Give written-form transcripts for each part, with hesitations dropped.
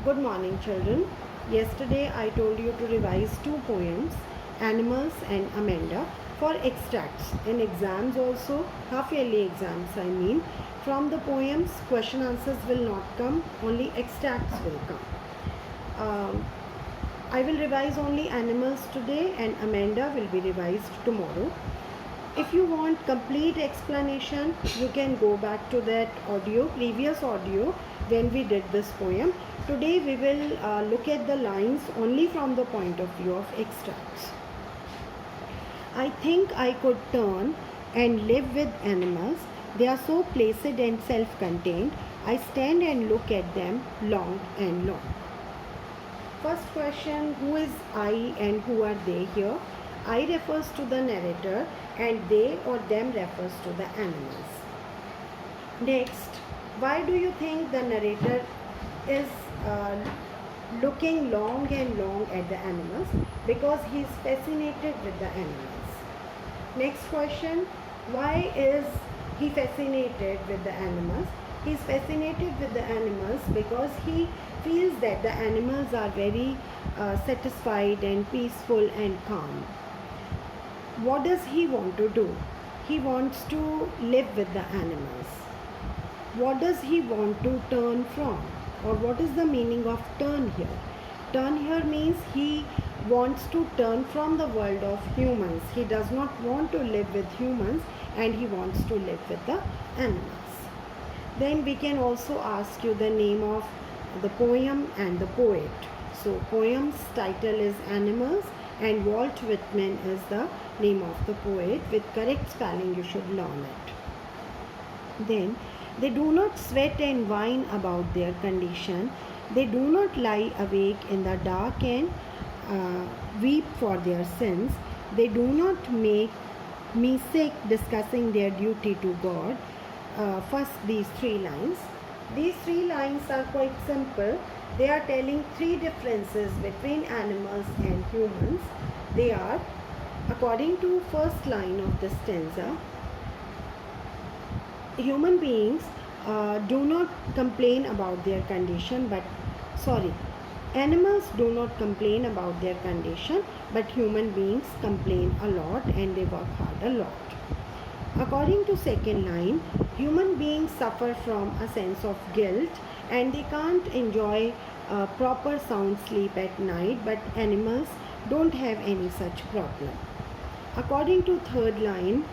Good morning, children. Yesterday I told you to revise two poems, Animals and Amanda, for extracts. In exams also, half-yearly exams I mean, from the poems, question answers will not come, only extracts will come. I will revise only Animals today and Amanda will be revised tomorrow. If you want complete explanation, you can go back to that previous audio when we did this poem. Today we will look at the lines only from the point of view of extracts. I think I could turn and live with animals. They are so placid and self-contained. I stand and look at them long and long. First question, who is I and who are they here? I refers to the narrator and they or them refers to the animals. Next, why do you think the narrator is looking long and long at the animals? Because he is fascinated with the animals. Next question, why is he fascinated with the animals? He is fascinated with the animals because he feels that the animals are very satisfied and peaceful and calm. What does he want to do? He wants to live with the animals. What does he want to turn from? Or what is the meaning of turn here? Turn here means he wants to turn from the world of humans. He does not want to live with humans and he wants to live with the animals. Then we can also ask you the name of the poem and the poet. So poem's title is Animals and Walt Whitman is the name of the poet. With correct spelling you should learn it. Then they do not sweat and whine about their condition. They do not lie awake in the dark and weep for their sins. They do not make me sick discussing their duty to God. First these three lines. These three lines are quite simple. They are telling three differences between animals and humans. They are, according to first line of this stanza, human beings do not complain about their condition, animals do not complain about their condition, but human beings complain a lot and they work hard a lot. According to second line, human beings suffer from a sense of guilt and they can't enjoy proper sound sleep at night, but animals don't have any such problem. According to third line,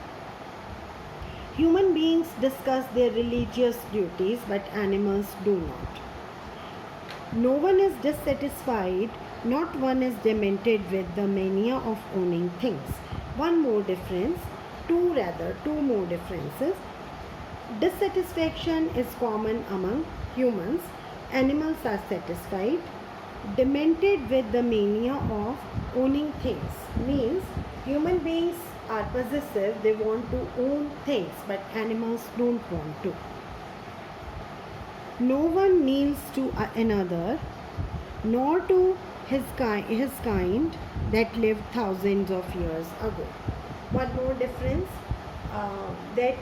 human beings discuss their religious duties, but animals do not. No one is dissatisfied, not one is demented with the mania of owning things. Two more differences. Dissatisfaction is common among humans. Animals are satisfied. Demented with the mania of owning things means human beings are possessive, they want to own things, but animals don't want to. No one kneels to another, nor to his kind that lived thousands of years ago. One more difference, that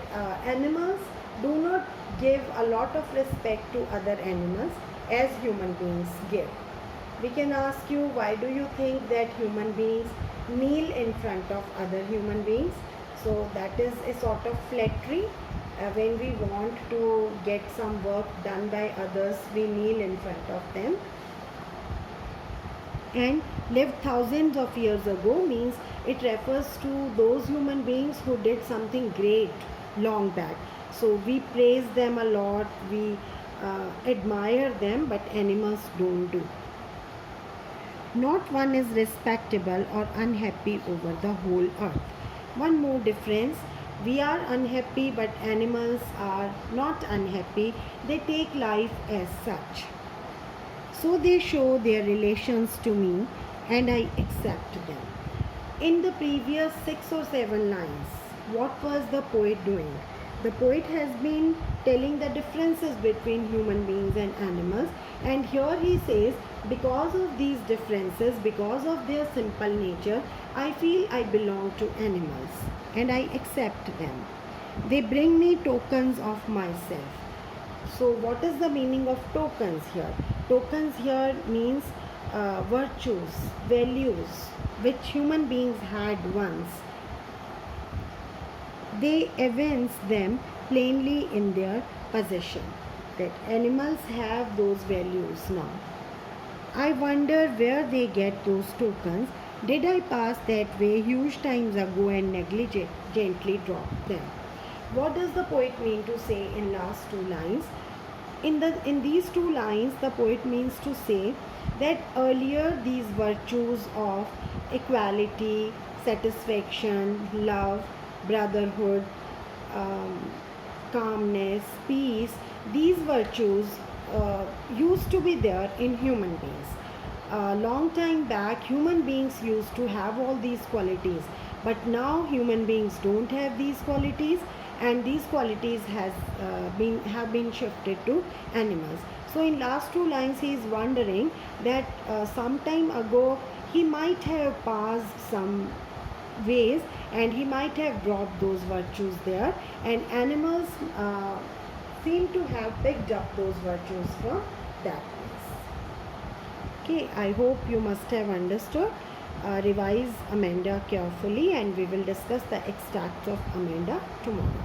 animals do not give a lot of respect to other animals as human beings give. We can ask you, why do you think that human beings kneel in front of other human beings? So that is a sort of flattery. When we want to get some work done by others, we kneel in front of them. And lived thousands of years ago means it refers to those human beings who did something great long back. So we praise them a lot, we admire them, but animals don't do. Not one is respectable or unhappy over the whole earth. One more difference, we are unhappy but animals are not unhappy. They take life as such. So they show their relations to me and I accept them. In the previous 6 or 7 lines, what was the poet doing? The poet has been telling the differences between human beings and animals, and here he says, because of these differences, because of their simple nature, I feel I belong to animals and I accept them. They bring me tokens of myself. So what is the meaning of tokens here? Tokens here means virtues, values which human beings had once. They evince them plainly in their possession. That animals have those values now. I wonder where they get those tokens. Did I pass that way huge times ago and negligently drop them? What does the poet mean to say in last two lines? In these two lines, the poet means to say that earlier these virtues of equality, satisfaction, love, brotherhood, calmness, peace, these virtues used to be there in human beings. A long time back, human beings used to have all these qualities, but now human beings don't have these qualities, and these qualities have been shifted to animals. So in last two lines he is wondering that some time ago he might have passed some ways and he might have dropped those virtues there, and animals seem to have picked up those virtues from that place. Okay, I hope you must have understood. Revise Amanda carefully, and we will discuss the extracts of Amanda tomorrow.